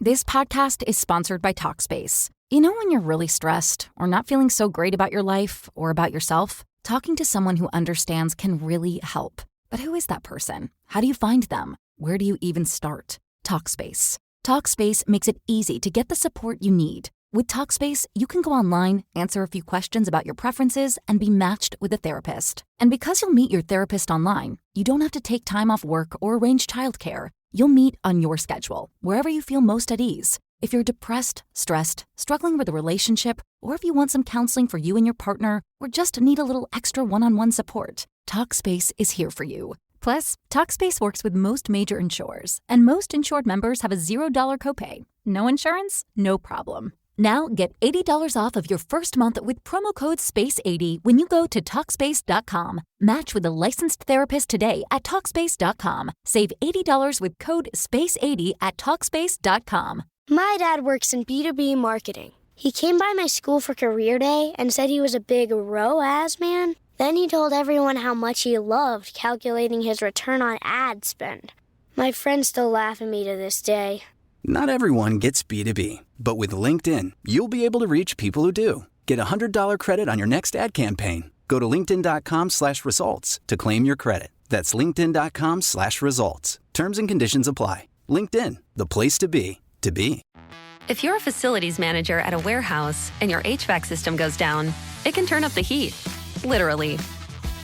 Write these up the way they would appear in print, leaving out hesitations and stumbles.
This podcast is sponsored by Talkspace. You know when you're really stressed or not feeling so great about your life or about yourself? Talking to someone who understands can really help. But who is that person? How do you find them? Where do you even start? Talkspace. Talkspace makes it easy to get the support you need. With Talkspace, you can go online, answer a few questions about your preferences, and be matched with a therapist. And because you'll meet your therapist online, you don't have to take time off work or arrange childcare. You'll meet on your schedule, wherever you feel most at ease. If you're depressed, stressed, struggling with a relationship, or if you want some counseling for you and your partner, or just need a little extra one-on-one support, Talkspace is here for you. Plus, Talkspace works with most major insurers, and most insured members have a $0 copay. No insurance? No problem. Now get $80 off of your first month with promo code SPACE80 when you go to Talkspace.com. Match with a licensed therapist today at Talkspace.com. Save $80 with code SPACE80 at Talkspace.com. My dad works in B2B marketing. He came by my school for career day and said he was a big ROAS man. Then he told everyone how much he loved calculating his return on ad spend. My friends still laugh at me to this day. Not everyone gets B2B, but with LinkedIn, you'll be able to reach people who do. Get a $100 credit on your next ad campaign. Go to linkedin.com/results to claim your credit. That's linkedin.com/results. Terms and conditions apply. LinkedIn, the place to be, to be. If you're a facilities manager at a warehouse and your HVAC system goes down, it can turn up the heat, literally.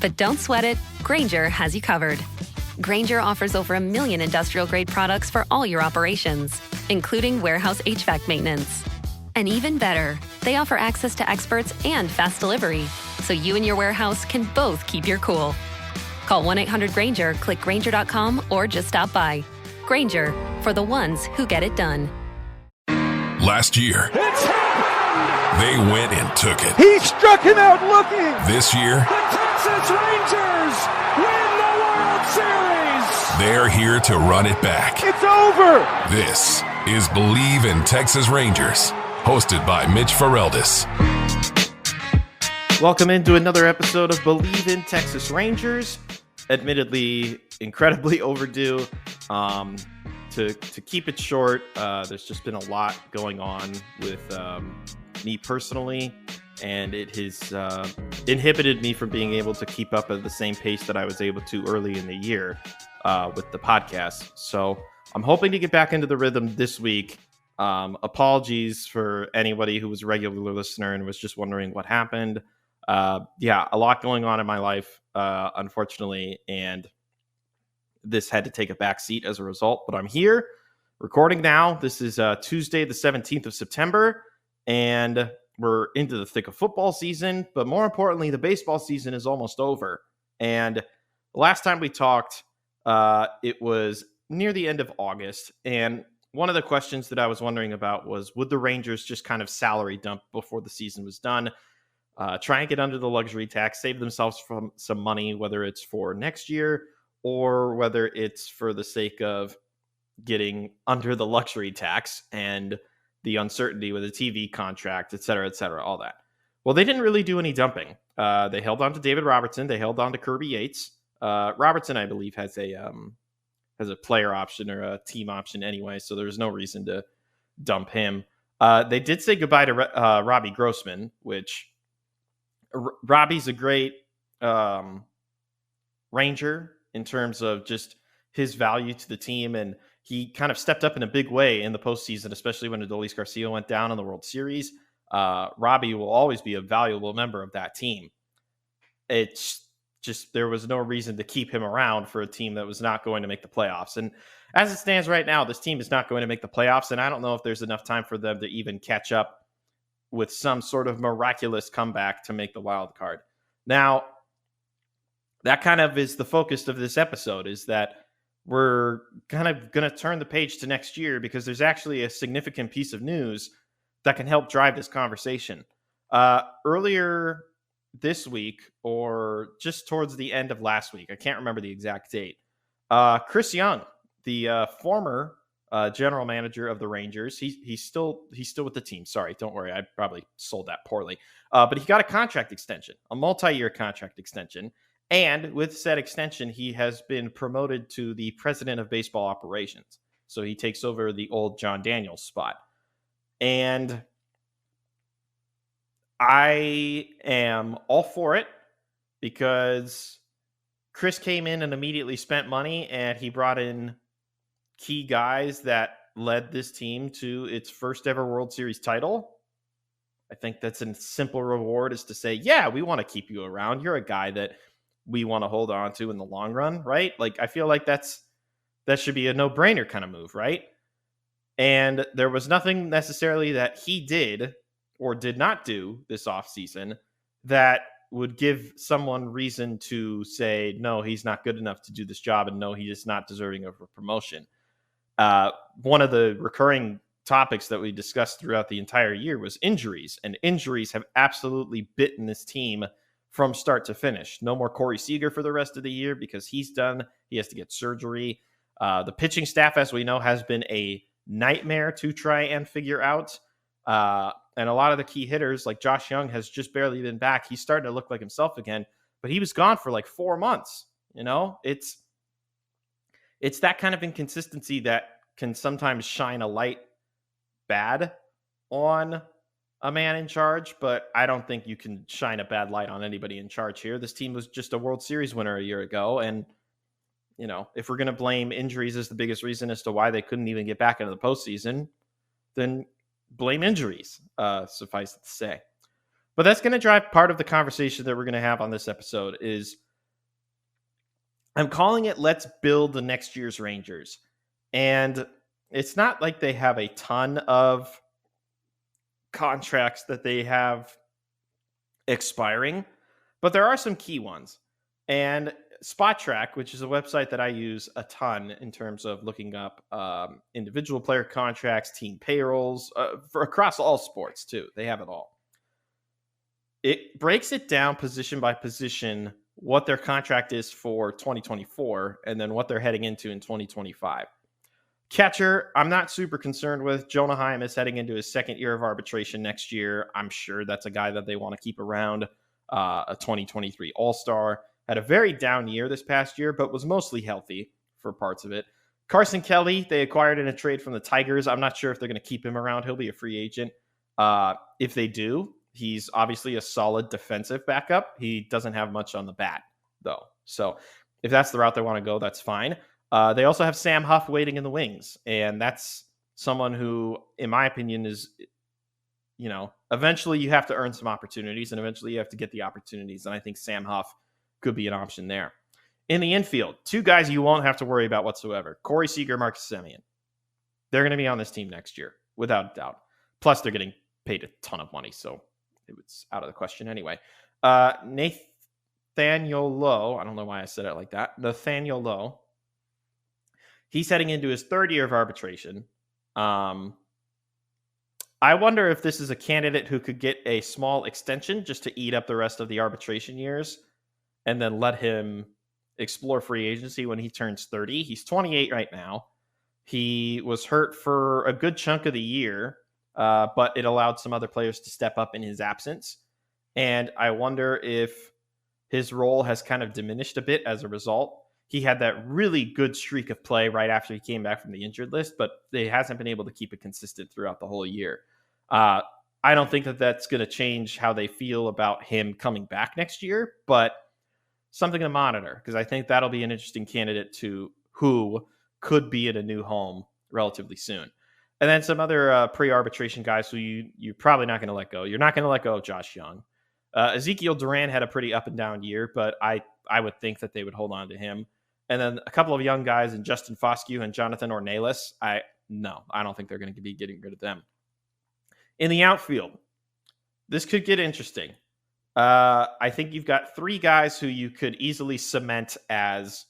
But don't sweat it, Grainger has you covered. Grainger offers over 1 million industrial-grade products for all your operations, including warehouse HVAC maintenance. And even better, they offer access to experts and fast delivery, so you and your warehouse can both keep your cool. Call 1-800-GRAINGER, click Grainger.com, or just stop by. Grainger, for the ones who get it done. Last year, It's happened! they went and took it. He struck him out looking! This year, The Texas Rangers win the World Series! they're here to run it back. It's over! This is Believe in Texas Rangers, hosted by Mitch Ferreldis. Welcome into another episode of Believe in Texas Rangers. Admittedly, incredibly overdue. To keep it short, there's just been a lot going on with me personally, and it has inhibited me from being able to keep up at the same pace that I was able to early in the year with the podcast. So I'm hoping to get back into the rhythm this week. Apologies for anybody who was a regular listener and was just wondering what happened. A lot going on in my life, unfortunately, and this had to take a back seat as a result, but I'm here recording now. This is Tuesday, the 17th of September, and we're into the thick of football season, but more importantly, the baseball season is almost over. And the last time we talked, it was near the end of August, and one of the questions that I was wondering about was, would the Rangers just kind of salary dump before the season was done, try and get under the luxury tax, save themselves from some money, whether it's for next year or whether it's for the sake of getting under the luxury tax and the uncertainty with a TV contract, et cetera, all that. Well, they didn't really do any dumping. They held on to David Robertson. They held on to Kirby Yates. Robertson, I believe, has a player option or a team option anyway, so there's no reason to dump him. They did say goodbye to Robbie Grossman, which Robbie's a great Ranger in terms of just his value to the team, and he kind of stepped up in a big way in the postseason, especially when Adolis Garcia went down in the World Series. Robbie will always be a valuable member of that team. It's just there was no reason to keep him around for a team that was not going to make the playoffs. And as it stands right now, this team is not going to make the playoffs, and I don't know if there's enough time for them to even catch up with some sort of miraculous comeback to make the wild card. Now, that kind of is the focus of this episode, is that we're kind of going to turn the page to next year because there's actually a significant piece of news that can help drive this conversation. Earlier this week, or just towards the end of last week, I can't remember the exact date, Chris Young, the former general manager of the Rangers, he's still with the team. Sorry, don't worry, I probably sold that poorly. But he got a contract extension, a multi-year contract extension. And with said extension, he has been promoted to the president of baseball operations. So he takes over the old John Daniels spot. And I am all for it because Chris came in and immediately spent money, and he brought in key guys that led this team to its first ever World Series title. I think that's a simple reward, is to say, yeah, we want to keep you around. You're a guy that we want to hold on to in the long run, right? Like, I feel like that should be a no-brainer kind of move, right? And there was nothing necessarily that he did or did not do this offseason that would give someone reason to say, no, he's not good enough to do this job, and no, he is not deserving of a promotion. One of the recurring topics that we discussed throughout the entire year was injuries, and injuries have absolutely bitten this team from start to finish. No more Corey Seager for the rest of the year because he's done. He has to get surgery. The pitching staff, as we know, has been a nightmare to try and figure out. And a lot of the key hitters, like Josh Young, has just barely been back. He's starting to look like himself again, but he was gone for like 4 months. You know, it's that kind of inconsistency that can sometimes shine a light bad on a man in charge, but I don't think you can shine a bad light on anybody in charge here. This team was just a World Series winner a year ago, and you know, if we're going to blame injuries as the biggest reason as to why they couldn't even get back into the postseason, then blame injuries, suffice it to say. But that's going to drive part of the conversation that we're going to have on this episode. Is I'm calling it Let's Build the Next Year's Rangers. And it's not like they have a ton of contracts that they have expiring, but there are some key ones. And Spot Track, which is a website that I use a ton in terms of looking up individual player contracts, team payrolls, for across all sports too. They have it all. It breaks it down position by position, what their contract is for 2024, and then what they're heading into in 2025. Catcher, I'm not super concerned with. Jonah Heim is heading into his second year of arbitration next year. I'm sure that's a guy that they want to keep around. A 2023 All-Star. Had a very down year this past year, but was mostly healthy for parts of it. Carson Kelly, they acquired in a trade from the Tigers. I'm not sure if they're going to keep him around. He'll be a free agent. If they do, he's obviously a solid defensive backup. He doesn't have much on the bat, though. So if that's the route they want to go, that's fine. They also have Sam Huff waiting in the wings, and that's someone who, in my opinion, is, you know, eventually you have to earn some opportunities, and eventually you have to get the opportunities, and I think Sam Huff could be an option there. In the infield, two guys you won't have to worry about whatsoever. Corey Seager, Marcus Semien. They're going to be on this team next year, without a doubt. Plus, they're getting paid a ton of money, so it's out of the question anyway. Nathaniel Lowe, I don't know why I said it like that. Nathaniel Lowe. He's heading into his third year of arbitration. I wonder if this is a candidate who could get a small extension just to eat up the rest of the arbitration years and then let him explore free agency when he turns 30. He's 28 right now. He was hurt for a good chunk of the year, but it allowed some other players to step up in his absence. And I wonder if his role has kind of diminished a bit as a result. He had that really good streak of play right after he came back from the injured list, but he hasn't been able to keep it consistent throughout the whole year. I don't think that that's going to change how they feel about him coming back next year, but something to monitor, because I think that'll be an interesting candidate to who could be in a new home relatively soon. And then some other pre-arbitration guys who you're probably not going to let go. You're not going to let go of Josh Young. Ezekiel Duran had a pretty up and down year, but I would think that they would hold on to him. And then a couple of young guys in Justin Foscue and Jonathan Ornelas. I don't think they're going to be getting rid of them. In the outfield, this could get interesting. I think you've got three guys who you could easily cement as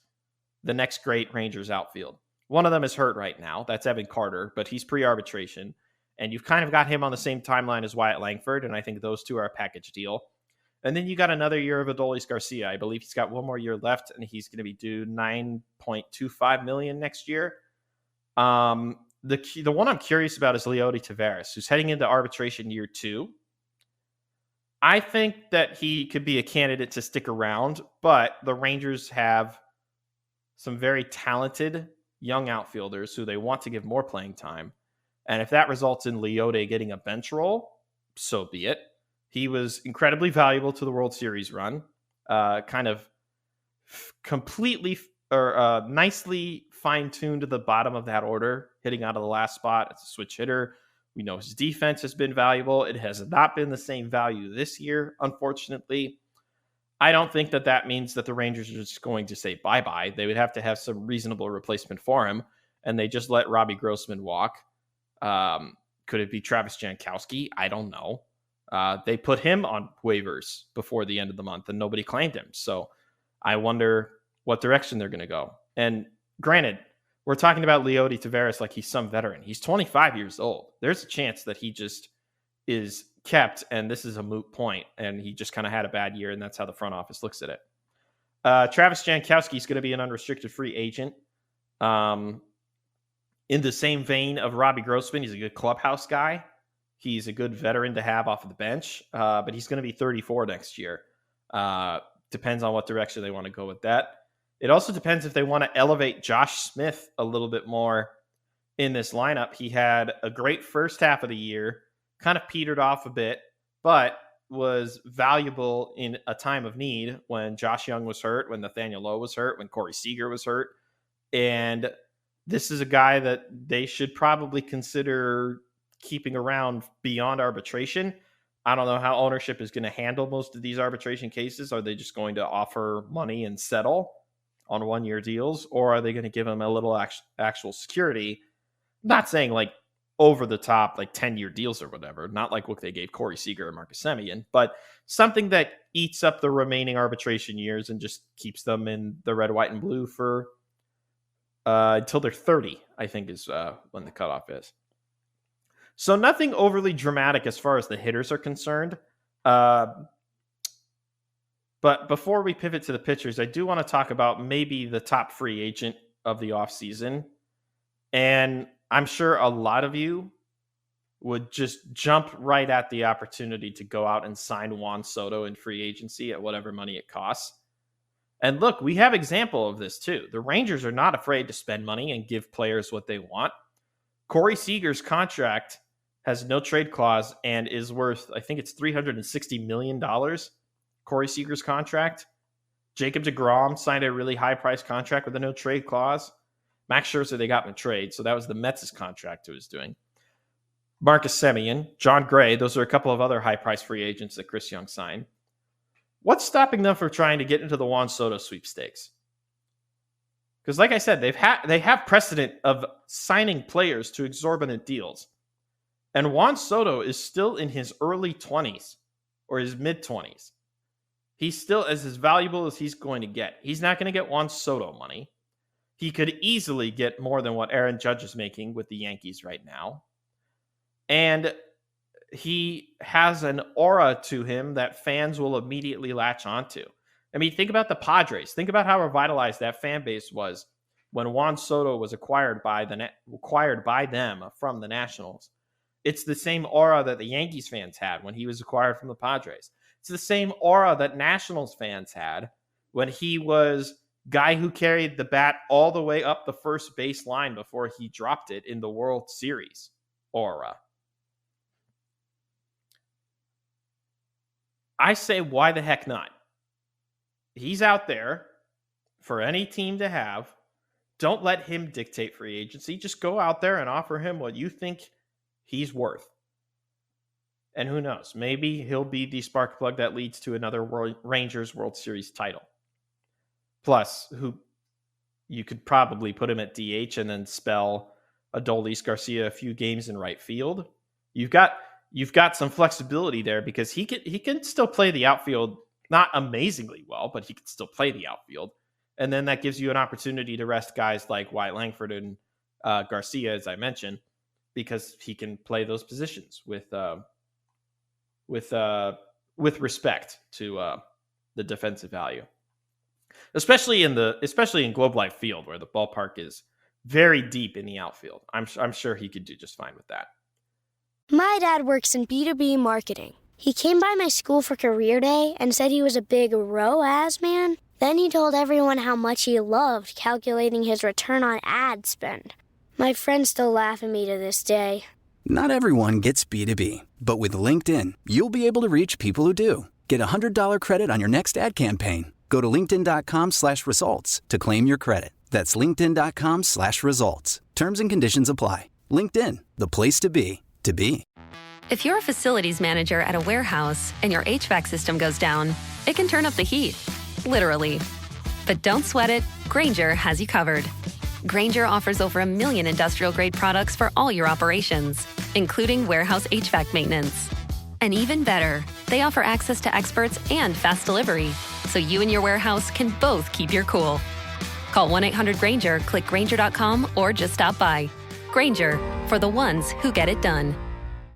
the next great Rangers outfield. One of them is hurt right now. That's Evan Carter, but he's pre-arbitration. And you've kind of got him on the same timeline as Wyatt Langford, and I think those two are a package deal. And then you got another year of Adolis Garcia. I believe he's got one more year left, and he's going to be due $9.25 million next year. The one I'm curious about is Leody Taveras, who's heading into arbitration year 2. I think that he could be a candidate to stick around, but the Rangers have some very talented young outfielders who they want to give more playing time. And if that results in Leote getting a bench role, so be it. He was incredibly valuable to the World Series run, kind of completely or nicely fine-tuned to the bottom of that order, hitting out of the last spot. It's a switch hitter. We know his defense has been valuable. It has not been the same value this year, unfortunately. I don't think that means that the Rangers are just going to say bye-bye. They would have to have some reasonable replacement for him, and they just let Robbie Grossman walk. Could it be Travis Jankowski? I don't know. They put him on waivers before the end of the month, and nobody claimed him. So I wonder what direction they're going to go. And granted, we're talking about Leody Taveras like he's some veteran. He's 25 years old. There's a chance that he just is kept, and this is a moot point, and he just kind of had a bad year, and that's how the front office looks at it. Travis Jankowski is going to be an unrestricted free agent. In the same vein of Robbie Grossman, he's a good clubhouse guy. He's a good veteran to have off of the bench, but he's going to be 34 next year. Depends on what direction they want to go with that. It also depends if they want to elevate Josh Smith a little bit more in this lineup. He had a great first half of the year, kind of petered off a bit, but was valuable in a time of need when Josh Young was hurt, when Nathaniel Lowe was hurt, when Corey Seager was hurt. And this is a guy that they should probably consider keeping around beyond arbitration. I don't know how ownership is going to handle most of these arbitration cases. Are they just going to offer money and settle on one-year deals, or are they going to give him a little actual security? Not saying like over the top, like 10-year deals or whatever, not like what they gave Corey Seager and Marcus Semien, but something that eats up the remaining arbitration years and just keeps them in the red, white, and blue for until they're 30, I think is when the cutoff is. So nothing overly dramatic as far as the hitters are concerned. But before we pivot to the pitchers, I do want to talk about maybe the top free agent of the offseason. And I'm sure a lot of you would just jump right at the opportunity to go out and sign Juan Soto in free agency at whatever money it costs. And look, we have example of this too. The Rangers are not afraid to spend money and give players what they want. Corey Seager's contract has no trade clause and is worth, I think it's $360 million. Corey Seager's contract. Jacob deGrom signed a really high-priced contract with a no-trade clause. Max Scherzer, they got in a trade, so that was the Mets' contract who was doing. Marcus Semien, John Gray, those are a couple of other high-priced free agents that Chris Young signed. What's stopping them from trying to get into the Juan Soto sweepstakes? Because like I said, they have precedent of signing players to exorbitant deals. And Juan Soto is still in his early 20s or his mid-20s. He's still as valuable as he's going to get. He's not going to get Juan Soto money. He could easily get more than what Aaron Judge is making with the Yankees right now. And he has an aura to him that fans will immediately latch onto. I mean, think about the Padres. Think about how revitalized that fan base was when Juan Soto was acquired by them from the Nationals. It's the same aura that the Yankees fans had when he was acquired from the Padres. It's the same aura that Nationals fans had when he was guy who carried the bat all the way up the first base line before he dropped it in the World Series aura. I say, why the heck not? He's out there for any team to have. Don't let him dictate free agency. Just go out there and offer him what you think he's worth. And who knows? Maybe he'll be the spark plug that leads to another Rangers World Series title. Plus, you could probably put him at DH and then spell Adolis Garcia a few games in right field. You've got some flexibility there because he can still play the outfield, not amazingly well, but he can still play the outfield. And then that gives you an opportunity to rest guys like Wyatt Langford and Garcia, as I mentioned, because he can play those positions with respect to the defensive value, especially in Globe Life Field where the ballpark is very deep in the outfield. I'm sure he could do just fine with that. My dad works in B2B marketing. He came by my school for career day and said he was a big ROAS man. Then he told everyone how much he loved calculating his return on ad spend. My friends still laugh at me to this day. Not everyone gets B2B, but with LinkedIn, you'll be able to reach people who do. Get a $100 credit on your next ad campaign. Go to linkedin.com/results to claim your credit. That's linkedin.com/results. Terms and conditions apply. LinkedIn, the place to be, to be. If you're a facilities manager at a warehouse and your HVAC system goes down, it can turn up the heat, literally. But don't sweat it, Grainger has you covered. Grainger offers over 1 million industrial-grade products for all your operations, including warehouse HVAC maintenance. And even better, they offer access to experts and fast delivery, so you and your warehouse can both keep your cool. Call 1-800-GRAINGER, click Grainger.com, or just stop by. Grainger, for the ones who get it done.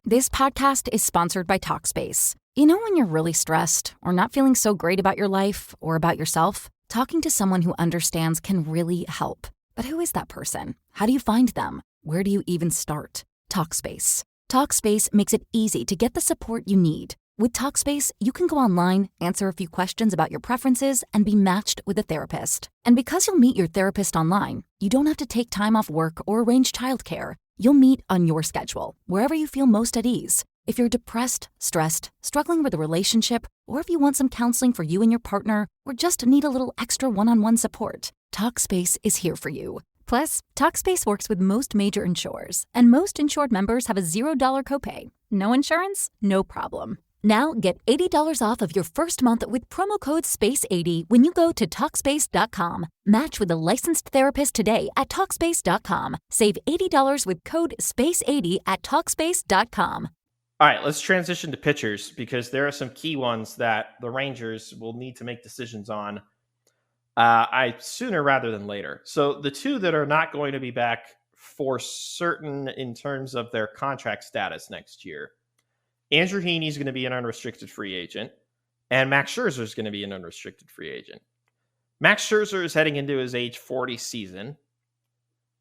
This podcast is sponsored by Talkspace. You know when you're really stressed or not feeling so great about your life or about yourself? Talking to someone who understands can really help. But who is that person? How do you find them? Where do you even start? Talkspace. Talkspace makes it easy to get the support you need. With Talkspace, you can go online, answer a few questions about your preferences, and be matched with a therapist. And because you'll meet your therapist online, you don't have to take time off work or arrange childcare. You'll meet on your schedule, wherever you feel most at ease. If you're depressed, stressed, struggling with a relationship, or if you want some counseling for you and your partner, or just need a little extra one-on-one support, Talkspace is here for you. Plus, Talkspace works with most major insurers, and most insured members have a $0 copay. No insurance? No problem. Now get $80 off of your first month with promo code SPACE80 when you go to Talkspace.com. Match with a licensed therapist today at Talkspace.com. Save $80 with code SPACE80 at Talkspace.com. All right, let's transition to pitchers because there are some key ones that the Rangers will need to make decisions on sooner rather than later. So the two that are not going to be back for certain in terms of their contract status next year, Andrew Heaney is going to be an unrestricted free agent, and Max Scherzer is going to be an unrestricted free agent. Max Scherzer is heading into his age 40 season,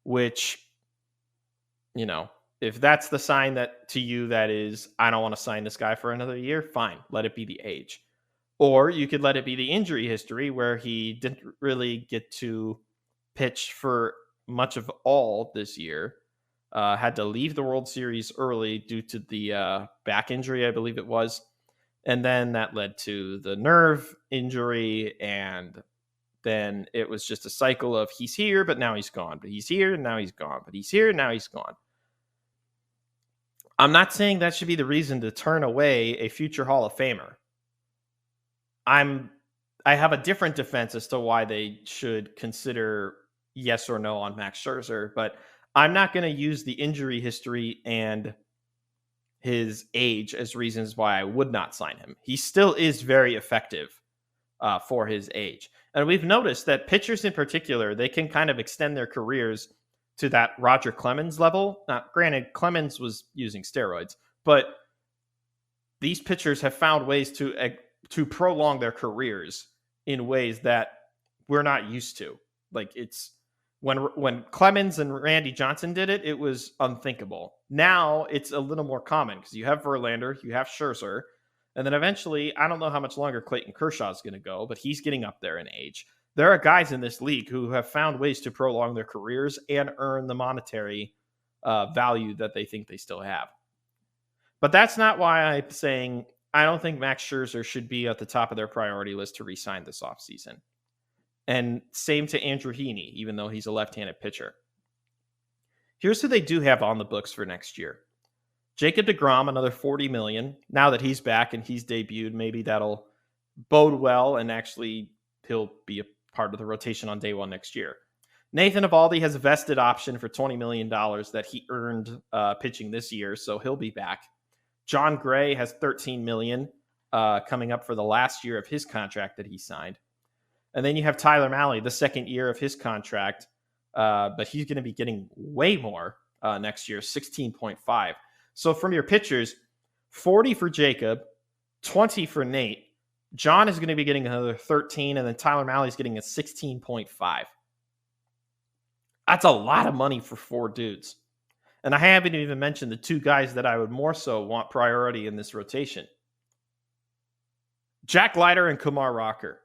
which, you know, if that's the sign that to you that is, I don't want to sign this guy for another year, fine, let it be the age. Or you could let it be the injury history where he didn't really get to pitch for much of all this year. Had to leave the World Series early due to the back injury, I believe it was. And then that led to the nerve injury. And then it was just a cycle of he's here, but now he's gone. But he's here, and now he's gone. But he's here, and now he's gone. I'm not saying that should be the reason to turn away a future Hall of Famer. I have a different defense as to why they should consider yes or no on Max Scherzer, but I'm not going to use the injury history and his age as reasons why I would not sign him. He still is very effective for his age. And we've noticed that pitchers in particular, they can kind of extend their careers to that Roger Clemens level. Now, granted, Clemens was using steroids, but these pitchers have found ways to prolong their careers in ways that we're not used to. Like it's when Clemens and Randy Johnson did it, it was unthinkable. Now it's a little more common because you have Verlander, you have Scherzer, and then eventually, I don't know how much longer Clayton Kershaw is going to go, but he's getting up there in age. There are guys in this league who have found ways to prolong their careers and earn the monetary value that they think they still have. But that's not why I'm saying I don't think Max Scherzer should be at the top of their priority list to re-sign this offseason. And same to Andrew Heaney, even though he's a left-handed pitcher. Here's who they do have on the books for next year. Jacob deGrom, another $40 million. Now that he's back and he's debuted, maybe that'll bode well and actually he'll be a part of the rotation on day one next year. Nathan Eovaldi has a vested option for $20 million that he earned pitching this year, so he'll be back. John Gray has $13 million coming up for the last year of his contract that he signed. And then you have Tyler Mahle, the second year of his contract, but he's going to be getting way more next year, 16.5. So from your pitchers, 40 for Jacob, 20 for Nate. John is going to be getting another 13, and then Tyler Mahle is getting a 16.5. That's a lot of money for four dudes. And I haven't even mentioned the two guys that I would more so want priority in this rotation. Jack Leiter and Kumar Rocker.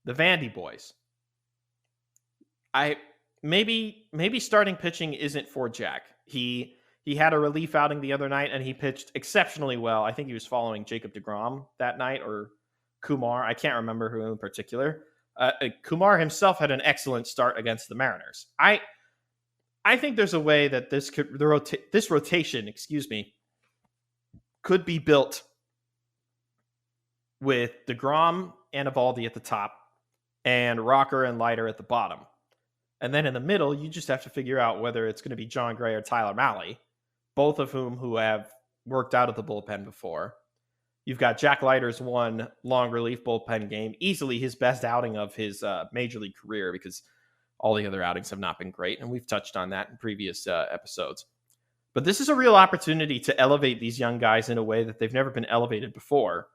the Vandy boys. Maybe starting pitching isn't for Jack. He had a relief outing the other night and he pitched exceptionally well. I think he was following Jacob deGrom that night, or Kumar. I can't remember who in particular. Kumar himself had an excellent start against the Mariners. I think there's a way that this rotation, could be built with deGrom and Eovaldi at the top and Rocker and Leiter at the bottom. And then in the middle, you just have to figure out whether it's going to be John Gray or Tyler Mahle, both of who have worked out of the bullpen before. You've got Jack Leiter's one long relief bullpen game, easily his best outing of his major league career, because all the other outings have not been great, and we've touched on that in previous episodes. But this is a real opportunity to elevate these young guys in a way that they've never been elevated before.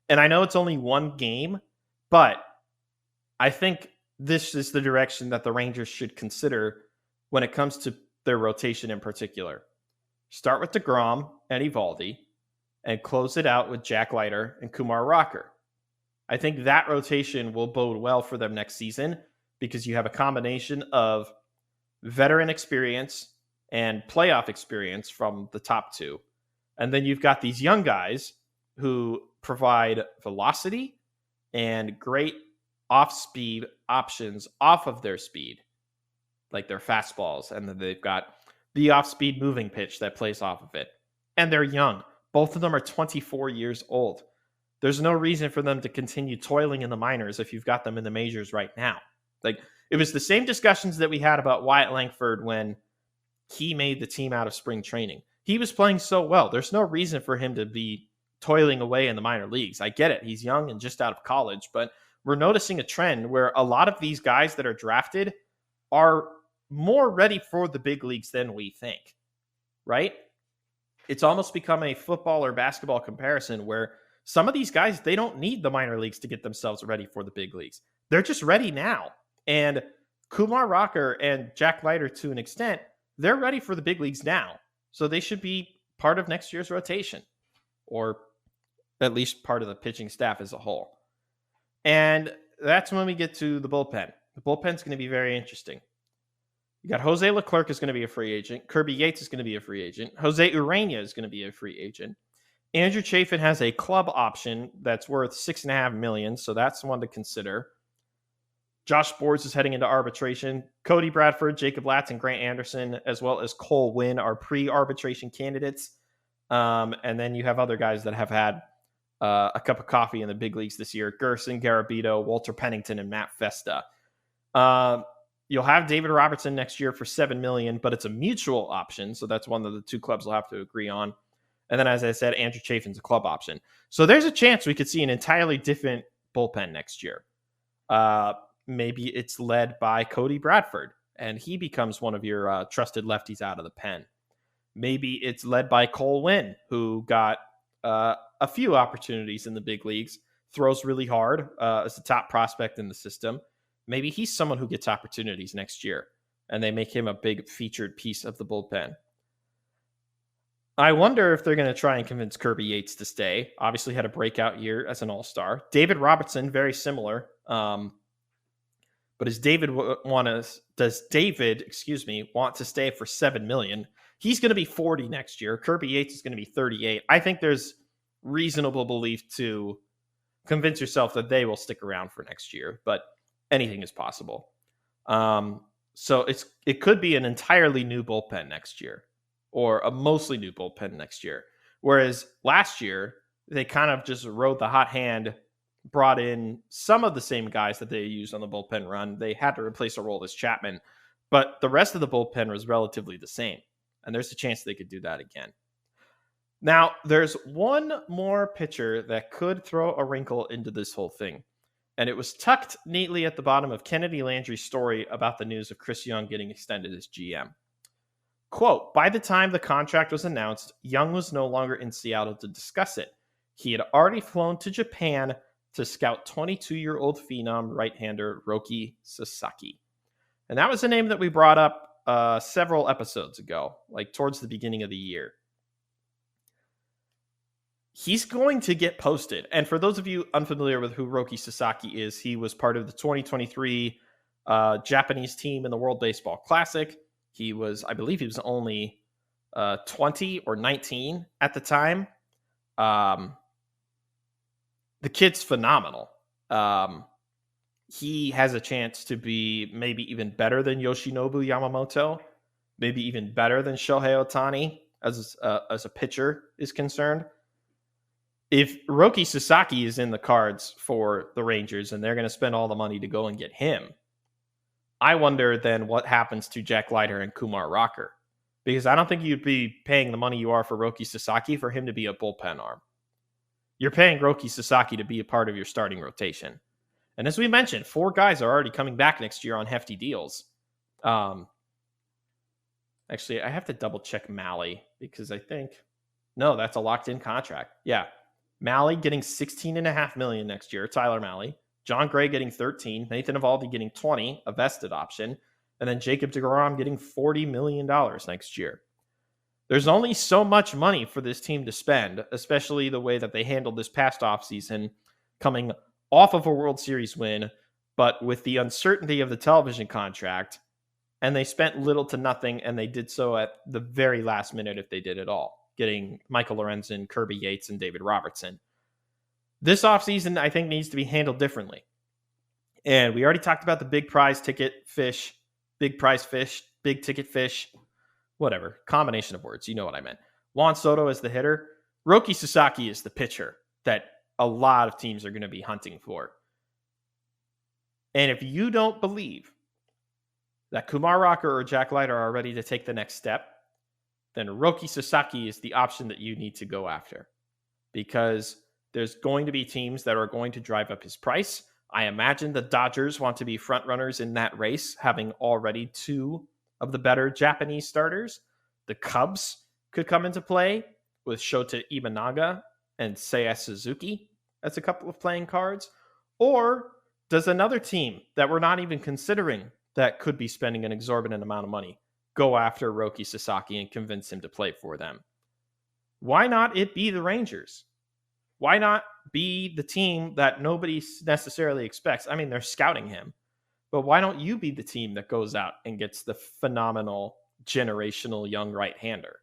And I know it's only one game, but I think this is the direction that the Rangers should consider when it comes to their rotation in particular. Start with deGrom and Eovaldi and close it out with Jack Leiter and Kumar Rocker. I think that rotation will bode well for them next season because you have a combination of veteran experience and playoff experience from the top two. And then you've got these young guys who provide velocity and great off-speed options off of their speed, like their fastballs. And then they've got the off-speed moving pitch that plays off of it. And they're young. Both of them are 24 years old. There's no reason for them to continue toiling in the minors if you've got them in the majors right now. Like, it was the same discussions that we had about Wyatt Langford when he made the team out of spring training. He was playing so well. There's no reason for him to be toiling away in the minor leagues. I get it. He's young and just out of college, but we're noticing a trend where a lot of these guys that are drafted are more ready for the big leagues than we think, right? It's almost become a football or basketball comparison where some of these guys, they don't need the minor leagues to get themselves ready for the big leagues. They're just ready now. And Kumar Rocker and Jack Leiter, to an extent, they're ready for the big leagues now. So they should be part of next year's rotation, or at least part of the pitching staff as a whole. And that's when we get to the bullpen. The bullpen's going to be very interesting. You got Jose Leclerc is going to be a free agent. Kirby Yates is going to be a free agent. Jose Urena is going to be a free agent. Andrew Chafin has a club option that's worth $6.5 million, so that's one to consider. Josh Sborz is heading into arbitration. Cody Bradford, Jacob Latz, and Grant Anderson, as well as Cole Winn, are pre-arbitration candidates. And then you have other guys that have had a cup of coffee in the big leagues this year: Gerson, Garabito, Walter Pennington, and Matt Festa. You'll have David Robertson next year for $7 million, but it's a mutual option, so that's one that the two clubs will have to agree on. And then, as I said, Andrew Chafin's a club option. So there's a chance we could see an entirely different bullpen next year. Maybe it's led by Cody Bradford, and he becomes one of your trusted lefties out of the pen. Maybe it's led by Cole Winn, who got a few opportunities in the big leagues, throws really hard as a top prospect in the system. Maybe he's someone who gets opportunities next year, and they make him a big featured piece of the bullpen. I wonder if they're going to try and convince Kirby Yates to stay. Obviously had a breakout year as an all-star. David Robertson, very similar. But does David want to stay for $7 million? He's going to be 40 next year. Kirby Yates is going to be 38. I think there's reasonable belief to convince yourself that they will stick around for next year, but anything is possible. So it could be an entirely new bullpen next year, or a mostly new bullpen next year. Whereas last year, they kind of just rode the hot hand, brought in some of the same guys that they used on the bullpen run. They had to replace Aroldis Chapman, but the rest of the bullpen was relatively the same. And there's a chance they could do that again. Now, there's one more pitcher that could throw a wrinkle into this whole thing. And it was tucked neatly at the bottom of Kennedy Landry's story about the news of Chris Young getting extended as GM. Quote, by the time the contract was announced, Young was no longer in Seattle to discuss it. He had already flown to Japan to scout 22-year-old phenom right-hander Roki Sasaki. And that was a name that we brought up several episodes ago, like towards the beginning of the year. he's going to get posted. And for those of you unfamiliar with who Roki Sasaki is, he was part of the 2023 Japanese team in the World Baseball Classic. I believe he was only 20 or 19 at the time. The kid's phenomenal. He has a chance to be maybe even better than Yoshinobu Yamamoto, maybe even better than Shohei Ohtani as a pitcher is concerned. If Roki Sasaki is in the cards for the Rangers and they're going to spend all the money to go and get him, I wonder then what happens to Jack Leiter and Kumar Rocker. Because I don't think you'd be paying the money you are for Roki Sasaki for him to be a bullpen arm. You're paying Roki Sasaki to be a part of your starting rotation. And as we mentioned, 4 guys are already coming back next year on hefty deals. Actually, I have to double check Mahle because I think, no, that's a locked in contract. Yeah. Mahle getting $16.5 million next year. Tyler Mahle. John Gray getting 13. Nathan Eovaldi getting 20, a vested option. And then Jacob deGrom getting $40 million next year. There's only so much money for this team to spend, especially the way that they handled this past offseason, coming off of a World Series win, but with the uncertainty of the television contract, and they spent little to nothing, and they did so at the very last minute if they did at all, getting Michael Lorenzen, Kirby Yates, and David Robertson. This offseason, I think, needs to be handled differently. And we already talked about the big prize ticket fish, big prize fish, big ticket fish, whatever, combination of words. You know what I meant. Juan Soto is the hitter. Roki Sasaki is the pitcher that a lot of teams are going to be hunting for. And if you don't believe that Kumar Rocker or Jack Leiter are ready to take the next step, then Roki Sasaki is the option that you need to go after. Because there's going to be teams that are going to drive up his price. I imagine the Dodgers want to be front runners in that race, having already 2 of the better Japanese starters. The Cubs could come into play with Shota Imanaga and Seiya Suzuki as a couple of playing cards. Or does another team that we're not even considering that could be spending an exorbitant amount of money go after Roki Sasaki and convince him to play for them? Why not it be the Rangers? Why not be the team that nobody necessarily expects? I mean, they're scouting him, but why don't you be the team that goes out and gets the phenomenal generational young right-hander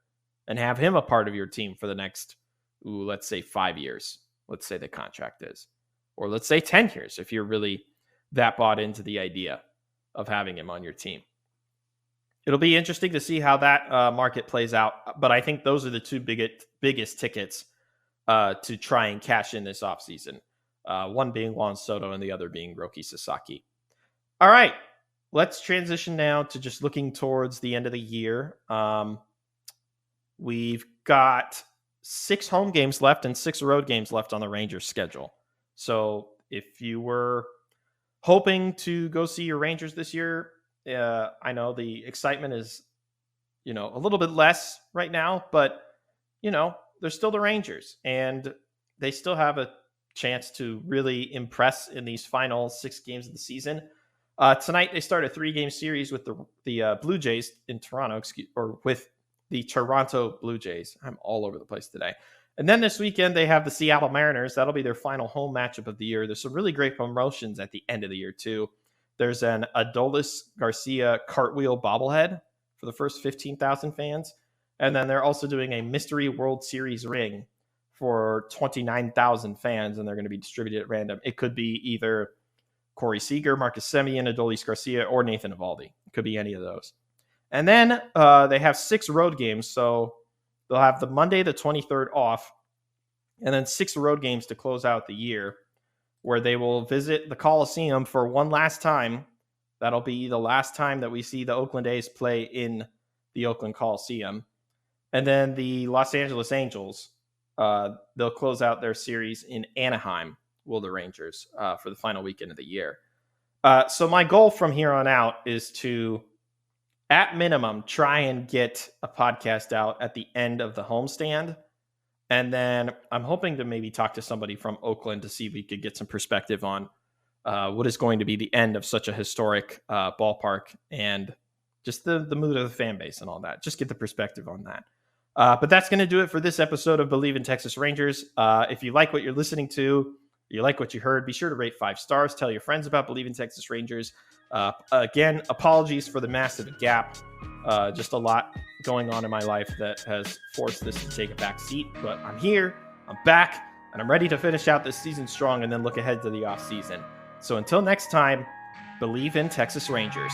and have him a part of your team for the next, let's say 5 years. Let's say the contract is, or let's say 10 years if you're really that bought into the idea of having him on your team. It'll be interesting to see how that market plays out, but I think those are the 2 biggest tickets to try and cash in this offseason. One being Juan Soto and the other being Roki Sasaki. All right, let's transition now to just looking towards the end of the year. We've got 6 home games left and 6 road games left on the Rangers schedule. So if you were hoping to go see your Rangers this year, I know the excitement is, a little bit less right now, but, they're still the Rangers, and they still have a chance to really impress in these final 6 games of the season. Tonight, they start a 3-game series with the Blue Jays in Toronto, with the Toronto Blue Jays. I'm all over the place today. And then this weekend, they have the Seattle Mariners. That'll be their final home matchup of the year. There's some really great promotions at the end of the year, too. There's an Adolis Garcia cartwheel bobblehead for the first 15,000 fans. And then they're also doing a Mystery World Series ring for 29,000 fans, and they're going to be distributed at random. It could be either Corey Seager, Marcus Semien, Adolis Garcia, or Nathan Eovaldi. It could be any of those. And then they have 6 road games, so they'll have the Monday, the 23rd off, and then 6 road games to close out the year, where they will visit the Coliseum for one last time. That'll be the last time that we see the Oakland A's play in the Oakland Coliseum. And then the Los Angeles Angels, they'll close out their series in Anaheim, will the Rangers, for the final weekend of the year. So my goal from here on out is to, at minimum, try and get a podcast out at the end of the homestand. And then I'm hoping to maybe talk to somebody from Oakland to see if we could get some perspective on what is going to be the end of such a historic ballpark and just the mood of the fan base and all that. Just get the perspective on that. But that's going to do it for this episode of Believe in Texas Rangers. If you like what you're listening to, you like what you heard, be sure to rate 5 stars. Tell your friends about Believe in Texas Rangers. Again, apologies for the massive gap. Just a lot going on in my life that has forced this to take a back seat. But I'm here, I'm back, and I'm ready to finish out this season strong and then look ahead to the offseason. So until next time, Believe in Texas Rangers.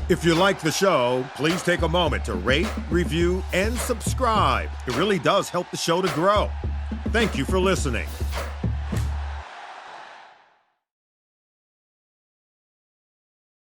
If you like the show, please take a moment to rate, review, and subscribe. It really does help the show to grow. Thank you for listening.